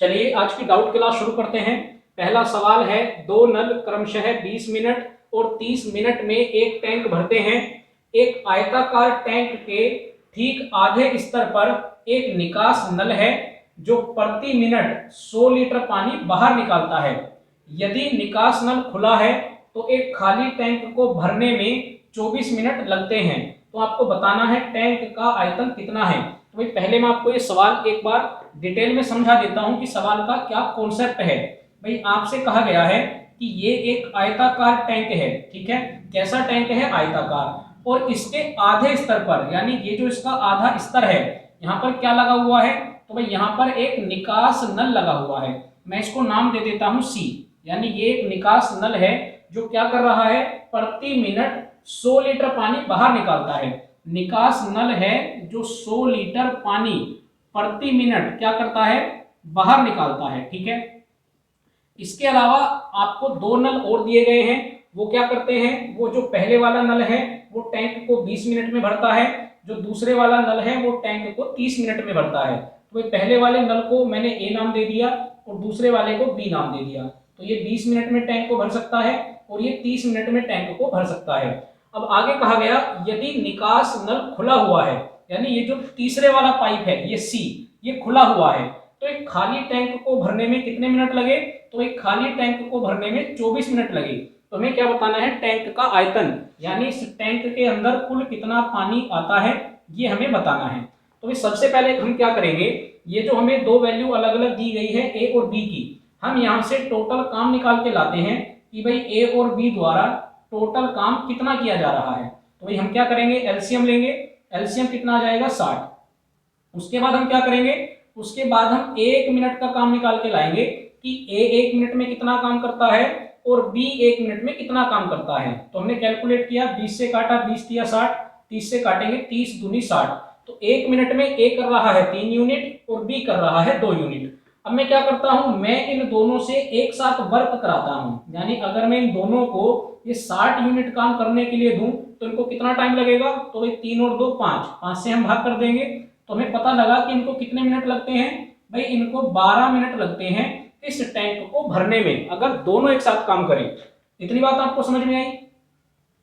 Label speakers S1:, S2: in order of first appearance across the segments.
S1: चलिए आज की डाउट क्लास शुरू करते हैं। पहला सवाल है, दो नल क्रमशः 20 मिनट और 30 मिनट में एक टैंक भरते हैं। एक आयताकार टैंक के ठीक आधे स्तर पर एक निकास नल है जो प्रति मिनट 100 लीटर पानी बाहर निकालता है। यदि निकास नल खुला है तो एक खाली टैंक को भरने में 24 मिनट लगते हैं। तो आपको बताना है टैंक का आयतन कितना है। तो भाई पहले मैं आपको ये सवाल एक बार डिटेल में समझा देता हूं कि सवाल का क्या कॉन्सेप्ट है। भाई आपसे कहा गया है कि ये एक आयताकार टैंक है, ठीक है। कैसा टैंक है? आयताकार। और इसके आधे स्तर पर, यानी ये जो इसका आधा स्तर है, यहाँ पर क्या लगा हुआ है? तो भाई यहाँ पर एक निकास नल लगा हुआ है। मैं इसको नाम दे देता हूं सी, यानी ये एक निकास नल है जो क्या कर रहा है? प्रति मिनट 100 लीटर पानी बाहर निकालता है। निकास नल है जो 100 लीटर पानी प्रति मिनट क्या करता है? बाहर निकालता है, ठीक है। इसके अलावा आपको दो नल और दिए गए हैं। वो क्या करते हैं? वो जो पहले वाला नल है वो टैंक को 20 मिनट में भरता है, जो दूसरे वाला नल है वो टैंक को 30 मिनट में भरता है। तो पहले वाले नल को मैंने ए नाम दे दिया और दूसरे वाले को बी नाम दे दिया। तो ये 20 मिनट में टैंक को भर सकता है और ये 30 मिनट में टैंक को भर सकता है। अब आगे कहा गया, यदि निकास नल खुला हुआ है, यानी ये जो तीसरे वाला पाइप है ये सी, ये खुला हुआ है, तो एक खाली टैंक को भरने में कितने मिनट लगे? तो एक खाली टैंक को भरने में 24 मिनट लगे। तो हमें क्या बताना है? टैंक का आयतन, यानी इस टैंक के अंदर कुल कितना पानी आता है, ये हमें बताना है। तो सबसे पहले हम क्या करेंगे, ये जो हमें दो वैल्यू अलग अलग दी गई है ए और बी की, हम यहाँ से टोटल काम निकाल के लाते हैं कि भाई ए और बी द्वारा टोटल काम कितना किया जा रहा है। तो भाई हम क्या करेंगे? एलसीएम लेंगे। एलसीएम कितना आ जाएगा? 60। उसके बाद हम क्या करेंगे? उसके बाद हम 1 मिनट का काम निकाल के लाएंगे कि ए 1 मिनट में कितना काम करता है और बी 1 मिनट में कितना काम करता है। तो हमने कैलकुलेट किया, 20 से काटा, 20 दिया 60, 30 से काटेंगे 30 दूनी 60। तो 1 मिनट में ए कर रहा है 3 यूनिट और बी कर रहा है 2 यूनिट। अब मैं क्या करता हूं, मैं इन दोनों से एक साथ वर्क कराता हूं, यानी अगर मैं इन दोनों को ये 60 यूनिट काम करने के लिए दूं तो इनको कितना टाइम लगेगा? तो भाई 3 और 2 5, 5 से हम भाग कर देंगे तो हमें पता लगा कि इनको कितने मिनट लगते हैं। भाई इनको 12 मिनट लगते हैं इस टैंक को भरने में, अगर दोनों एक साथ काम करें। इतनी बात आपको समझ में आई?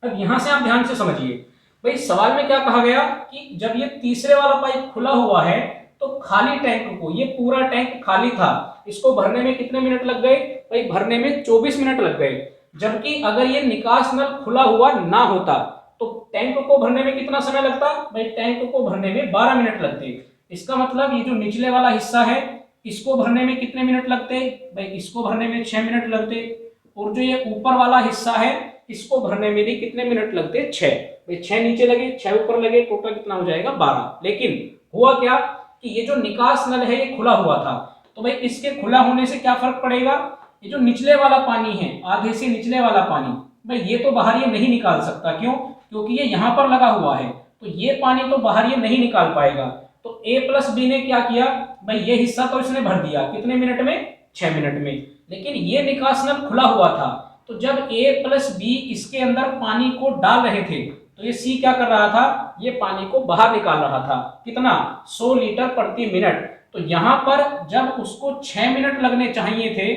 S1: अब यहां से आप ध्यान से समझिए, भाई सवाल में क्या कहा गया कि जब ये तीसरे वाला पाइप खुला हुआ है तो खाली टैंक को, ये पूरा टैंक खाली था, इसको भरने में कितने मिनट लग गए? भाई भरने में 24 मिनट लग गए। जबकि अगर ये निकास नल खुला हुआ ना होता तो टैंक को भरने में कितना समय लगता? भाई टैंक को भरने में 12 मिनट लगते। इसका मतलब ये जो निचले वाला हिस्सा है इसको भरने में कितने मिनट लगते? भाई इसको भरने में 6 मिनट लगते। और जो ये ऊपर वाला हिस्सा है इसको भरने में भी कितने मिनट लगते? 6। भाई 6 नीचे लगे 6 ऊपर लगे, टोटल कितना हो जाएगा? 12। लेकिन हुआ क्या कि ये जो निकास नल है ये खुला हुआ था, तो भाई इसके खुला होने से क्या फर्क पड़ेगा? ये जो निचले वाला पानी है, आधे से निचले वाला पानी, भाई ये तो बाहर ये नहीं निकाल सकता। क्यों? क्योंकि ये यहाँ पर लगा हुआ है, तो ये पानी तो बाहर ये नहीं निकाल पाएगा। तो ए प्लस बी ने क्या किया? भाई ये हिस्सा तो इसने भर दिया, कितने मिनट में? 6 मिनट में। लेकिन ये निकास नल खुला हुआ था, तो जब ए प्लस बी इसके अंदर पानी को डाल रहे थे तो ये सी क्या कर रहा था? ये पानी को बाहर निकाल रहा था। कितना? 100 लीटर प्रति मिनट। तो यहां पर जब उसको 6 मिनट लगने चाहिए थे,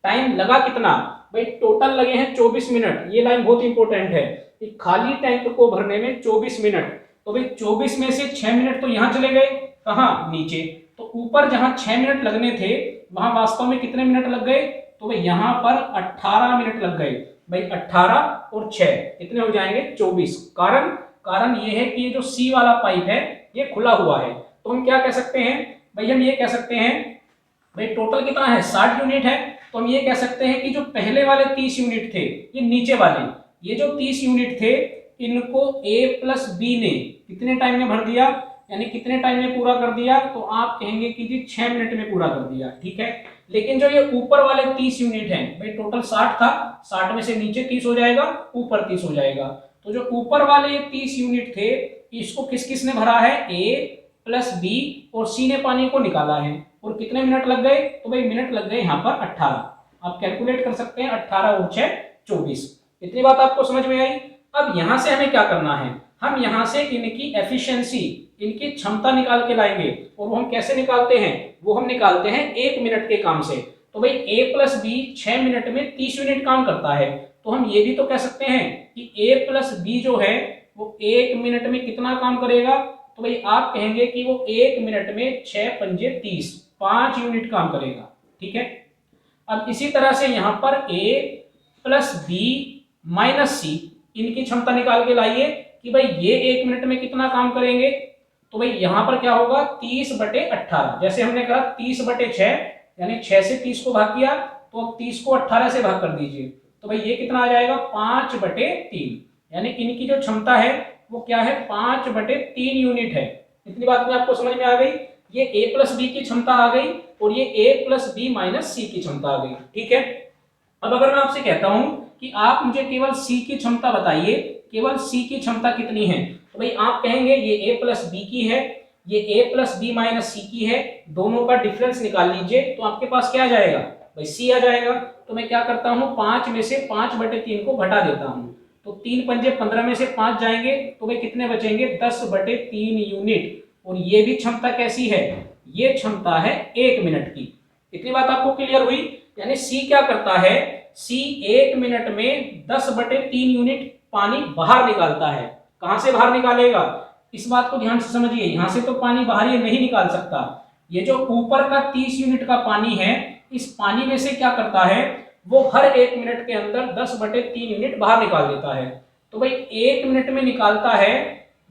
S1: टाइम लगा कितना? भाई टोटल लगे हैं 24 मिनट। ये लाइन बहुत इंपॉर्टेंट है कि खाली टैंक को भरने में 24 मिनट। तो भाई 24 में से 6 मिनट तो यहां चले गए, कहां? नीचे। तो ऊपर जहां 6 मिनट लगने थे वहां वास्तव में कितने मिनट लग गए? तो भाई यहां पर 18 मिनट लग गए। भाई 18 और 6 कितने हो जाएंगे? 24। कारण ये है कि ये जो सी वाला पाइप है ये खुला हुआ है। तो हम क्या कह सकते हैं? भाई हम ये कह सकते हैं, भाई टोटल कितना है? 60 यूनिट है। तो हम ये कह सकते हैं कि जो पहले वाले 30 यूनिट थे, ये नीचे वाले, ये जो 30 यूनिट थे, इनको ए प्लस बी ने कितने टाइम में भर दिया, यानी कितने टाइम में पूरा कर दिया? तो आप कहेंगे कि जी 6 मिनट में पूरा कर दिया, ठीक है। लेकिन जो ये ऊपर वाले 30 यूनिट हैं, भाई टोटल 60 था, 60 में से नीचे 30 हो जाएगा, ऊपर 30 हो जाएगा। तो जो ऊपर वाले ये 30 यूनिट थे इसको किस किस ने भरा है? ए प्लस बी और सी ने पानी को निकाला है। और कितने मिनट लग गए? तो भाई मिनट लग गए यहाँ पर 18। आप कैलकुलेट कर सकते हैं, 18 और 6 24। इतनी बात आपको समझ में आई? अब यहां से हमें क्या करना है? हम यहां से इनकी एफिशिएंसी, इनकी क्षमता निकाल के लाएंगे। और वो हम कैसे निकालते हैं, वो हम निकालते हैं 1 मिनट के काम से। तो भाई a प्लस बी 6 मिनट में 30 यूनिट काम करता है, तो हम ये भी तो कह सकते हैं कि a प्लस बी जो है वो 1 मिनट में कितना काम करेगा। तो भाई आप कहेंगे कि वो 1 मिनट में 6 पंजे 30, 5 यूनिट काम करेगा। ठीक है, अब इसी तरह से यहाँ पर a प्लस बी माइनस सी, इनकी क्षमता निकाल के लाइए कि भाई ये 1 मिनट में कितना काम करेंगे। तो भाई यहाँ पर क्या होगा, 30/18। जैसे हमने कहा 30/6, यानी 6 से 30 को भाग किया, तो अब 30 को 18 से भाग कर दीजिए। तो भाई ये कितना आ जाएगा, 5/3। यानी इनकी जो क्षमता है वो क्या है, 5/3 यूनिट है। इतनी बात में आपको समझ में आ गई। ये a प्लस बी की क्षमता आ गई और ये a प्लस बी माइनस सी की क्षमता आ गई। ठीक है, अब अगर मैं आपसे कहता हूं कि आप मुझे केवल c की क्षमता बताइए, केवल c की क्षमता कितनी है, तो भाई आप कहेंगे ये a प्लस बी की है, ये a प्लस बी माइनस सी की है, दोनों का डिफरेंस निकाल लीजिए। तो आपके पास क्या आ जाएगा, भाई c आ जाएगा। तो मैं क्या करता हूँ, 5 में से 5/3 को घटा देता हूँ, तो 3 पंजे 15 में से 5 जाएंगे, तो भाई कितने बचेंगे, 10/3 यूनिट। और ये भी क्षमता कैसी है, ये क्षमता है 1 मिनट की। इतनी बात आपको क्लियर हुई। यानी C क्या करता है, C 1 मिनट में 10/3 यूनिट पानी बाहर निकालता है। कहां से बाहर निकालेगा, इस बात को ध्यान से समझिए। यहां से तो पानी बाहर ये नहीं निकाल सकता। ये जो ऊपर का 30 यूनिट का पानी है, इस पानी में से क्या करता है, वो हर 1 मिनट के अंदर 10/3 यूनिट बाहर निकाल देता है। तो भाई 1 मिनट में निकालता है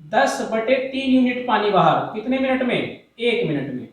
S1: 10/3 यूनिट पानी बाहर। कितने मिनट में, 1 मिनट में।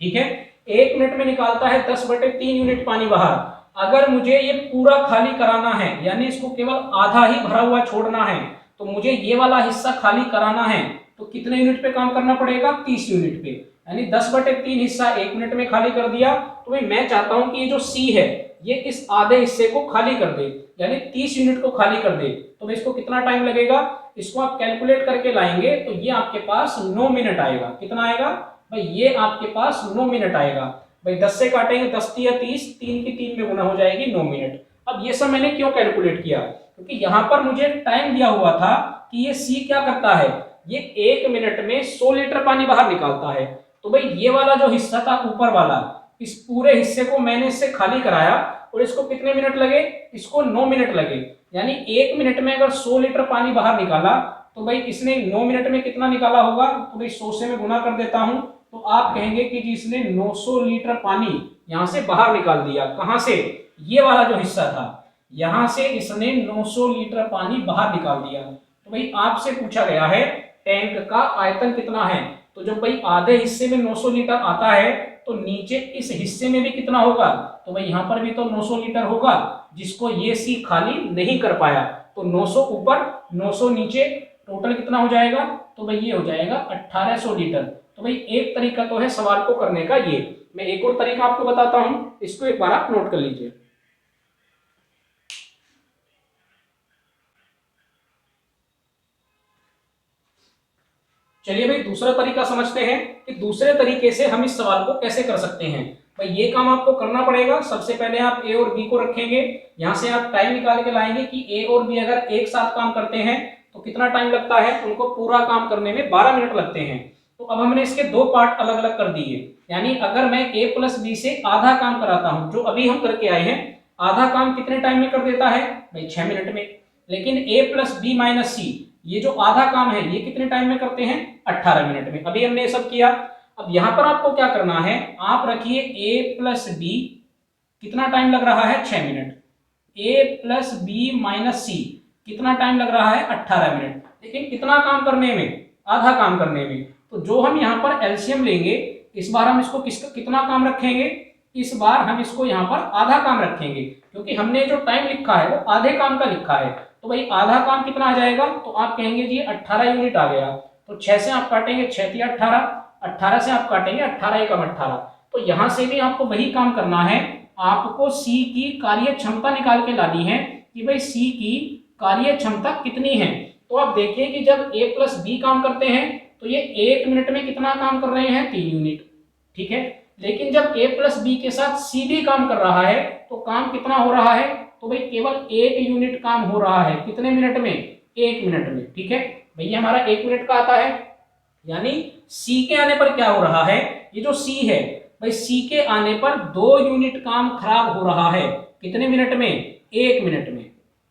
S1: ठीक है, 1 मिनट में निकालता है 10/3 यूनिट पानी बाहर। अगर मुझे ये पूरा खाली कराना है, यानी इसको केवल आधा ही भरा हुआ छोड़ना है, तो मुझे ये वाला हिस्सा खाली कराना है, तो कितने यूनिट पे काम करना पड़ेगा, 30 यूनिट पे। यानी 10/3 हिस्सा 1 मिनट में खाली कर दिया। तो भाई मैं चाहता हूं कि ये जो C है ये इस आधे हिस्से को खाली कर दे, यानी 30 यूनिट को खाली कर दे। तो भाई इसको कितना टाइम लगेगा, इसको आप कैलकुलेट करके लाएंगे तो ये आपके पास 9 मिनट आएगा। कितना आएगा भाई, ये आपके पास 9 मिनट आएगा। भाई 10 से काटेंगे 10 या 30, 3 की 3 में गुना हो जाएगी 9 मिनट। अब ये सब मैंने क्यों कैलकुलेट किया, क्योंकि यहाँ पर मुझे टाइम दिया हुआ था कि ये C क्या करता है, ये 1 मिनट में 100 लीटर पानी बाहर निकालता है। तो भाई ये वाला जो हिस्सा था ऊपर वाला, इस पूरे हिस्से को मैंने इससे खाली कराया और इसको कितने मिनट लगे, इसको 9 मिनट लगे। यानी 1 मिनट में अगर 100 लीटर पानी बाहर निकाला, तो भाई इसने 9 मिनट में कितना निकाला होगा, तो भाई 100 से मैं गुना कर देता हूं, तो आप कहेंगे कि जी इसने 900 लीटर पानी यहां से बाहर निकाल दिया। कहां से, ये वाला जो हिस्सा था, यहां से इसने 900 लीटर पानी बाहर निकाल दिया। तो भाई आपसे पूछा गया है टैंक का आयतन कितना है, तो जब भाई आधे हिस्से में 900 लीटर आता है, तो नीचे इस हिस्से में भी कितना होगा, तो भाई यहाँ पर भी तो 900 लीटर होगा, जिसको ये C खाली नहीं कर पाया। तो 900 ऊपर 900 नीचे, टोटल कितना हो जाएगा, तो भाई ये हो जाएगा 1800 लीटर। तो भाई एक तरीका तो है सवाल को करने का ये। मैं एक और तरीका आपको बताता हूं, इसको एक बार आप नोट कर लीजिए। चलिए भाई दूसरा तरीका समझते हैं कि दूसरे तरीके से हम इस सवाल को कैसे कर सकते हैं। भाई ये काम आपको करना पड़ेगा। सबसे पहले आप A और B को रखेंगे, यहां से आप टाइम निकाल के लाएंगे कि A और B अगर एक साथ काम करते हैं तो कितना टाइम लगता है, उनको पूरा काम करने में 12 मिनट लगते हैं। तो अब हमने इसके दो पार्ट अलग अलग कर दिए। यानी अगर मैं A प्लस बी से आधा काम कराता हूं, जो अभी हम करके आए हैं, आधा काम कितने टाइम में कर देता है भाई, 6 मिनट में। लेकिन A प्लस बी माइनस सी, ये जो आधा काम है ये कितने टाइम में करते हैं, 18 मिनट में। अभी हमने ये सब किया। अब यहां पर आपको क्या करना है, आप रखिए A प्लस बी, कितना टाइम लग रहा है, 6 मिनट। A plus B minus C, कितना टाइम लग रहा है, 18 मिनट। लेकिन कितना काम करने में, आधा काम करने में। तो जो हम यहाँ पर एलसीएम लेंगे, इस बार हम इसको कितना काम रखेंगे, इस बार हम इसको यहाँ पर आधा काम रखेंगे, क्योंकि हमने जो टाइम लिखा है वो आधे काम का लिखा है। तो भाई आधा काम कितना आ जाएगा, तो आप कहेंगे जी 18 यूनिट आ गया। तो 6 से आप काटेंगे 6 या 18, 18 से आप काटेंगे 18 एकम 18। तो यहां से भी आपको वही काम करना है, आपको सी की कार्य क्षमता निकाल के लानी है कि भाई सी की कार्य क्षमता कितनी है। तो आप देखिए कि जब A प्लस बी काम करते हैं तो ये 1 मिनट में कितना काम कर रहे हैं, 3 यूनिट। ठीक है, लेकिन जब A प्लस बी के साथ C भी काम कर रहा है तो काम कितना हो रहा है, तो भाई केवल 1 यूनिट काम हो रहा है। कितने मिनट में, 1 मिनट में। ठीक है, भैया हमारा 1 मिनट का आता है। यानी सी के आने पर क्या हो रहा है, ये जो सी है भाई, सी के आने पर 2 यूनिट काम खराब हो रहा है। कितने मिनट में? 1 मिनट में।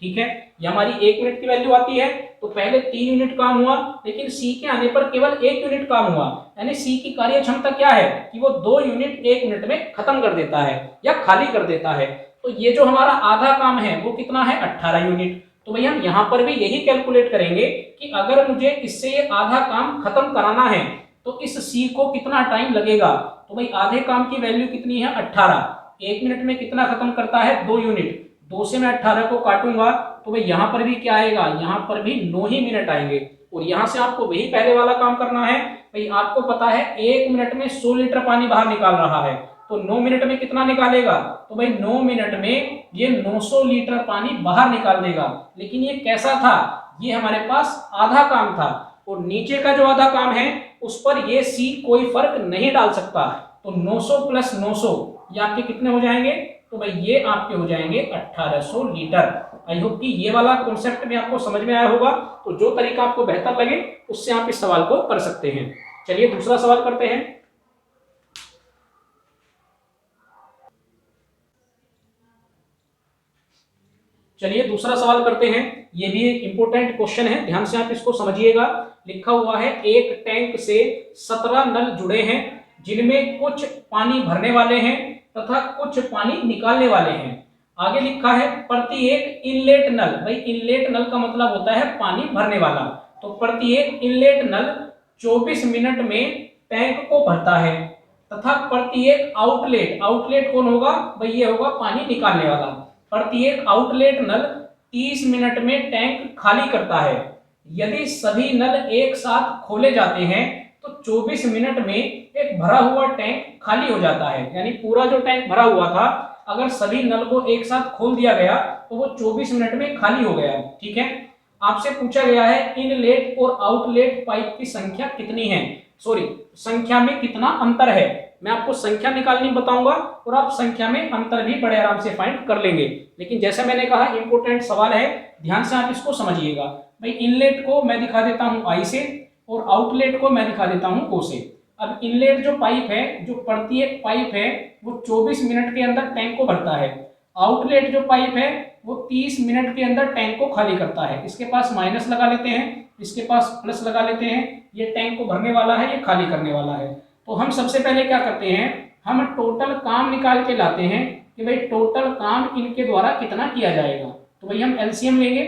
S1: ठीक है, ये हमारी 1 मिनट की वैल्यू आती है। तो पहले 3 यूनिट काम हुआ, लेकिन सी के आने पर केवल 1 यूनिट काम हुआ। यानी सी की कार्य क्षमता क्या है कि वो 2 यूनिट 1 मिनट में खत्म कर देता है या खाली कर देता है। तो ये जो हमारा आधा काम है वो कितना है? 18 यूनिट। तो भाई हम यहाँ पर भी यही कैलकुलेट करेंगे कि अगर मुझे इससे ये आधा काम खत्म कराना है तो इस सी को कितना टाइम लगेगा। तो भाई आधे काम की वैल्यू कितनी है? 18। 1 मिनट में कितना खत्म करता है? 2 यूनिट। 2 से मैं 18 को काटूंगा तो भाई यहाँ पर भी क्या आएगा? यहाँ पर भी 9 ही मिनट आएंगे। और यहाँ से आपको वही पहले वाला काम करना है। भाई आपको पता है 1 मिनट में 100 लीटर पानी बाहर निकाल रहा है, तो 9 मिनट में कितना निकालेगा? तो भाई 9 मिनट में ये 900 लीटर पानी बाहर निकाल देगा। लेकिन ये कैसा था? ये हमारे पास आधा काम था, और नीचे का जो आधा काम है उस पर ये सी कोई फर्क नहीं डाल सकता। तो 900 प्लस 900 ये आपके कितने हो जाएंगे? तो भाई ये आपके हो जाएंगे 1800 लीटर। आई होप कि ये वाला कॉन्सेप्ट भी आपको समझ में आया होगा। तो जो तरीका आपको बेहतर लगे उससे आप इस सवाल को कर सकते हैं। चलिए दूसरा सवाल करते हैं। चलिए दूसरा सवाल करते हैं। ये भी एक इंपॉर्टेंट क्वेश्चन है, ध्यान से आप इसको समझिएगा। लिखा हुआ है एक टैंक से 17 नल जुड़े हैं जिनमें कुछ पानी भरने वाले हैं तथा कुछ पानी निकालने वाले हैं। आगे लिखा है प्रत्येक इनलेट नल, भाई इनलेट नल का मतलब होता है पानी भरने वाला। तो प्रत्येक इनलेट नल 24 मिनट में टैंक को भरता है तथा प्रत्येक आउटलेट, आउटलेट कौन होगा? भाई ये होगा पानी निकालने वाला। प्रत्येक आउटलेट नल 30 मिनट में टैंक खाली करता है। यदि सभी नल एक साथ खोले जाते हैं तो 24 मिनट में एक भरा हुआ टैंक खाली हो जाता है। यानी पूरा जो टैंक भरा हुआ था, अगर सभी नल को एक साथ खोल दिया गया तो वो 24 मिनट में खाली हो गया। ठीक है, आपसे पूछा गया है इनलेट और आउटलेट पाइप की संख्या कितनी है, सॉरी संख्या में कितना अंतर है। मैं आपको संख्या निकालनी बताऊंगा और आप संख्या में अंतर भी बड़े आराम से फाइंड कर लेंगे। लेकिन जैसे मैंने कहा इंपॉर्टेंट सवाल है, ध्यान से आप इसको समझिएगा। भाई इनलेट को मैं दिखा देता हूं आई से और आउटलेट को मैं दिखा देता हूं ओ से। अब इनलेट जो पाइप है, जो प्रत्येक पाइप है वो 24 मिनट के अंदर टैंक को भरता है। आउटलेट जो पाइप है वो 30 मिनट के अंदर टैंक को खाली करता है। इसके पास माइनस लगा लेते हैं, इसके पास प्लस लगा लेते हैं। ये टैंक को भरने वाला है, ये खाली करने वाला है। तो हम सबसे पहले क्या करते हैं, हम टोटल काम निकाल के लाते हैं कि भाई टोटल काम इनके द्वारा कितना किया जाएगा। तो भाई हम एलसीएम लेंगे,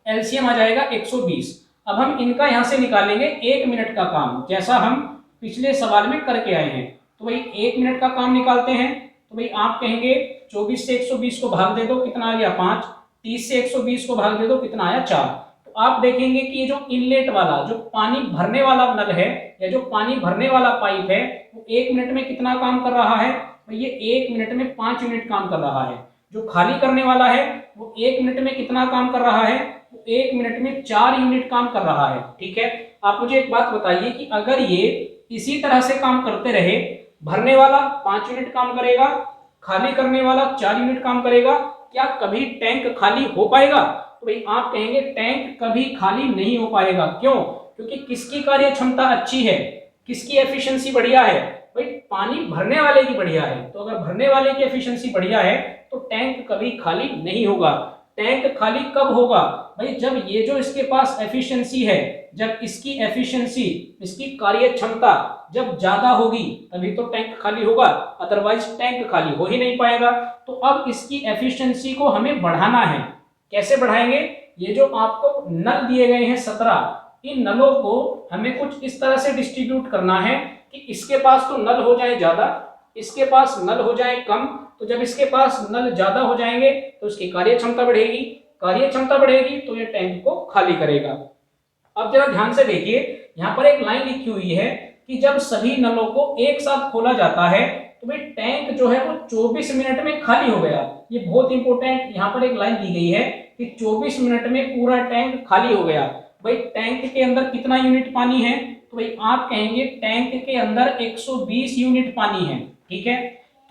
S1: एलसीएम आ जाएगा 120। अब हम इनका यहां से निकालेंगे 1 मिनट का काम, जैसा हम पिछले सवाल में करके आए हैं। तो भाई 1 मिनट का काम निकालते हैं। तो भाई आप कहेंगे 24 से 120 को भाग दे दो, कितना आ गया 5। 30 से 120 को भाग दे दो, कितना आया 4। तो आप देखेंगे कि ये जो इनलेट वाला, जो पानी भरने वाला नल है या जो पानी भरने वाला पाइप है, वो 1 मिनट में कितना काम कर रहा है? भाई ये 1 मिनट में 5 यूनिट काम कर रहा है। जो खाली करने वाला है वो 1 मिनट में कितना काम कर रहा है? वो 1 मिनट में 4 यूनिट काम कर रहा है। ठीक है, आप मुझे एक बात बताइए कि अगर ये इसी तरह से काम करते रहे, भरने वाला 5 यूनिट काम करेगा, खाली करने वाला 4 यूनिट काम करेगा, क्या कभी टैंक खाली हो पाएगा? तो भाई आप कहेंगे टैंक कभी खाली नहीं हो पाएगा। क्यों? क्योंकि किसकी कार्य क्षमता अच्छी है, किसकी एफिशिएंसी बढ़िया है? भाई पानी भरने वाले की बढ़िया है। तो अगर भरने वाले की एफिशिएंसी बढ़िया है तो टैंक कभी खाली नहीं होगा। टैंक खाली कब होगा? भाई जब ये जो इसके पास एफिशिएंसी है, जब इसकी एफिशिएंसी, इसकी कार्य क्षमता जब ज्यादा होगी तभी तो टैंक खाली होगा, अदरवाइज टैंक खाली हो ही नहीं पाएगा। तो अब इसकी एफिशिएंसी को हमें बढ़ाना है। कैसे बढ़ाएंगे? ये जो आपको नल दिए गए हैं 17, इन नलों को हमें कुछ इस तरह से डिस्ट्रीब्यूट करना है कि इसके पास तो नल हो जाए ज्यादा, इसके पास नल हो जाए कम। तो जब इसके पास नल ज्यादा हो जाएंगे तो इसकी कार्य क्षमता बढ़ेगी, कार्य क्षमता बढ़ेगी तो ये टैंक को खाली करेगा। अब जरा ध्यान से देखिए, यहाँ पर एक लाइन लिखी हुई है कि जब सभी नलों को एक साथ खोला जाता है तो भाई टैंक जो है वो 24 मिनट में खाली हो गया। ये बहुत इंपॉर्टेंट, यहाँ पर एक लाइन दी गई है कि 24 मिनट में पूरा टैंक खाली हो गया। भाई टैंक के अंदर कितना यूनिट पानी है? तो भाई आप कहेंगे टैंक के अंदर 120 यूनिट पानी है। ठीक है,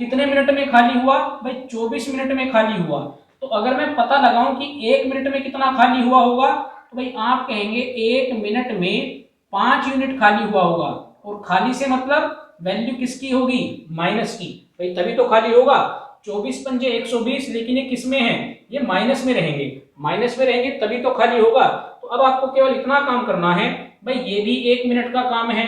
S1: कितने मिनट में खाली हुआ? भाई 24 मिनट में खाली हुआ। तो अगर मैं पता लगाऊं कि 1 मिनट में कितना खाली हुआ होगा, तो भाई आप कहेंगे 1 मिनट में 5 यूनिट खाली हुआ होगा, और खाली से मतलब वैल्यू किसकी होगी, माइनस की, भाई तभी तो खाली होगा। 24 पंजे 120, लेकिन ये किस में है, ये माइनस में रहेंगे, माइनस में रहेंगे तभी तो खाली होगा। तो अब आपको केवल इतना काम करना है, भाई ये भी 1 मिनट का काम है,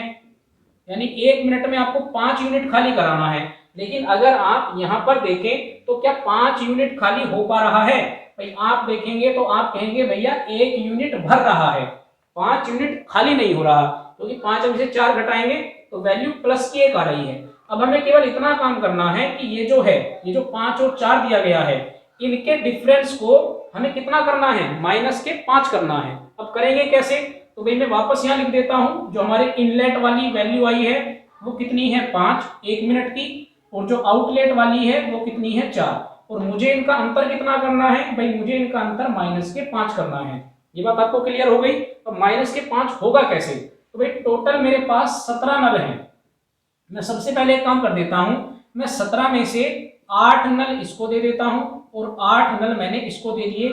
S1: यानी 1 मिनट में आपको 5 यूनिट खाली कराना है। लेकिन अगर आप यहाँ पर देखें तो क्या 5 यूनिट खाली हो पा रहा है, भाई आप देखेंगे तो आप कहेंगे भैया 1 यूनिट भर रहा है, 5 यूनिट खाली नहीं हो रहा, क्योंकि 5 में से 4 घटाएंगे तो वैल्यू प्लस की 1 आ रही है। अब हमें केवल इतना काम करना है कि ये जो है, ये जो 5 और 4 दिया गया है, इनके डिफरेंस को हमें कितना करना है, माइनस के 5 करना है। अब करेंगे कैसे, तो भाई मैं वापस यहाँ लिख देता हूं, जो हमारे इनलेट वाली वैल्यू आई है वो कितनी है 5 1 मिनट की, और जो आउटलेट वाली है वो कितनी है 4, और मुझे इनका अंतर कितना करना है, भाई मुझे इनका अंतर माइनस के 5 करना है। ये बात आपको क्लियर हो गई। अब माइनस के 5 होगा कैसे, तो भाई टोटल मेरे पास 17 नल है। मैं सबसे पहले एक काम कर देता हूं, मैं 17 में से 8 नल इसको दे देता हूं, और 8 नल मैंने इसको दे दिए,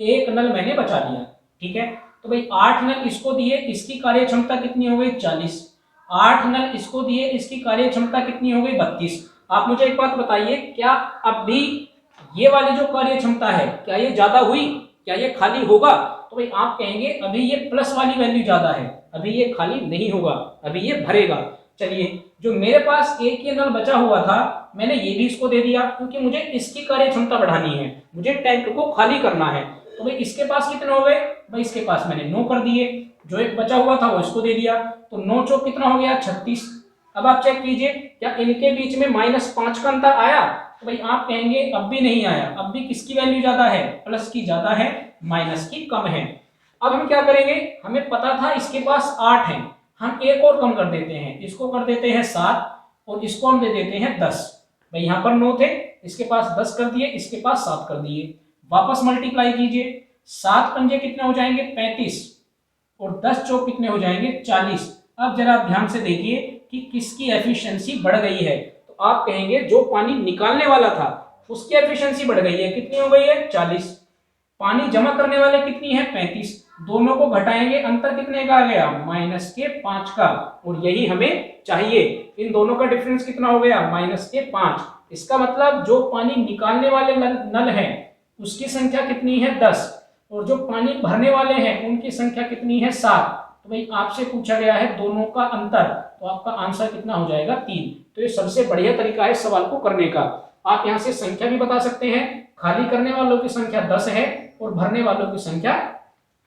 S1: 1 नल मैंने बचा लिया, ठीक है। तो भाई 8 नल इसको दिए, इसकी कार्य क्षमता कितनी हो गई 40, 8 नल इसको दिए, इसकी कार्य क्षमता कितनी हो गई 32। आप मुझे एक बात बताइए, क्या अब भी ये वाली जो कार्य क्षमता है क्या ये ज्यादा हुई, क्या ये खाली होगा, तो भाई आप कहेंगे अभी ये प्लस वाली वैल्यू ज्यादा है, अभी ये खाली नहीं होगा, अभी ये भरेगा। चलिए, जो मेरे पास एक ही नल बचा हुआ था मैंने ये भी इसको दे दिया, क्योंकि मुझे इसकी कार्य क्षमता बढ़ानी है, मुझे टैंक को खाली करना है। तो भाई इसके पास कितने हो गए, भाई इसके पास मैंने 9 कर दिए, जो एक बचा हुआ था वो इसको दे दिया, तो 9 चौक कितना हो गया 36। अब आप चेक कीजिए क्या इनके बीच में -5 का अंतर आया, तो भाई आप कहेंगे अब भी नहीं आया, अब भी किसकी वैल्यू ज्यादा है, प्लस की ज्यादा है, माइनस की कम है। अब हम क्या करेंगे, हमें पता था इसके पास 8 है, हम एक और कम कर देते हैं, इसको कर देते हैं 7, और इसको हम दे देते हैं 10। भाई यहाँ पर 9 थे, इसके पास 10 कर दिए, इसके पास 7 कर दिए, वापस मल्टीप्लाई कीजिए, 7 पंजे कितने हो जाएंगे 35, और 10 चौक कितने हो जाएंगे 40। अब जरा आप ध्यान से देखिए कि किसकी एफिशिएंसी बढ़ गई है, तो आप कहेंगे जो पानी निकालने वाला था उसकी एफिशिएंसी बढ़ गई है, कितनी हो गई है 40, पानी जमा करने वाले कितनी है 35, दोनों को घटाएंगे अंतर कितने का आ गया -5 का, और यही हमें चाहिए। इन दोनों का डिफरेंस कितना हो गया -5। इसका मतलब जो पानी निकालने वाले नल हैं उसकी संख्या कितनी है 10, और जो पानी भरने वाले हैं उनकी संख्या कितनी है 7। तो भाई आपसे पूछा गया है दोनों का अंतर, तो आपका आंसर कितना हो जाएगा 3। तो ये सबसे बढ़िया तरीका है सवाल को करने का। आप यहाँ से संख्या भी बता सकते हैं, खाली करने वालों की संख्या 10 है और भरने वालों की संख्या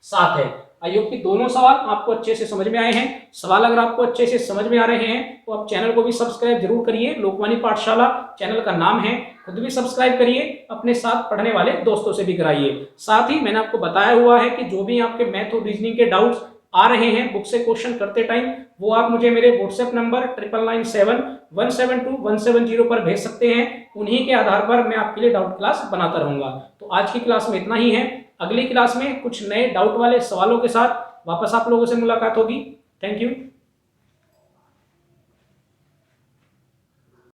S1: 7 है। आई होप कि दोनों सवाल आपको अच्छे से समझ में आए हैं। सवाल अगर आपको अच्छे से समझ में आ रहे हैं तो आप चैनल को भी सब्सक्राइब जरूर करिए। लोकवाणी पाठशाला चैनल का नाम है, खुद भी सब्सक्राइब करिए, अपने साथ पढ़ने वाले दोस्तों से भी कराइए। साथ ही मैंने आपको बताया हुआ है कि जो भी आपके मैथ और रीजनिंग के डाउट्स आ रहे हैं बुक से क्वेश्चन करते टाइम, वो आप मुझे मेरे व्हाट्सएप नंबर 9997172170 पर भेज सकते हैं। उन्हीं के आधार पर मैं आपके लिए डाउट क्लास बनाता रहूंगा। तो आज की क्लास में इतना ही है। अगली क्लास में कुछ नए डाउट वाले सवालों के साथ वापस आप लोगों से मुलाकात होगी। Thank you.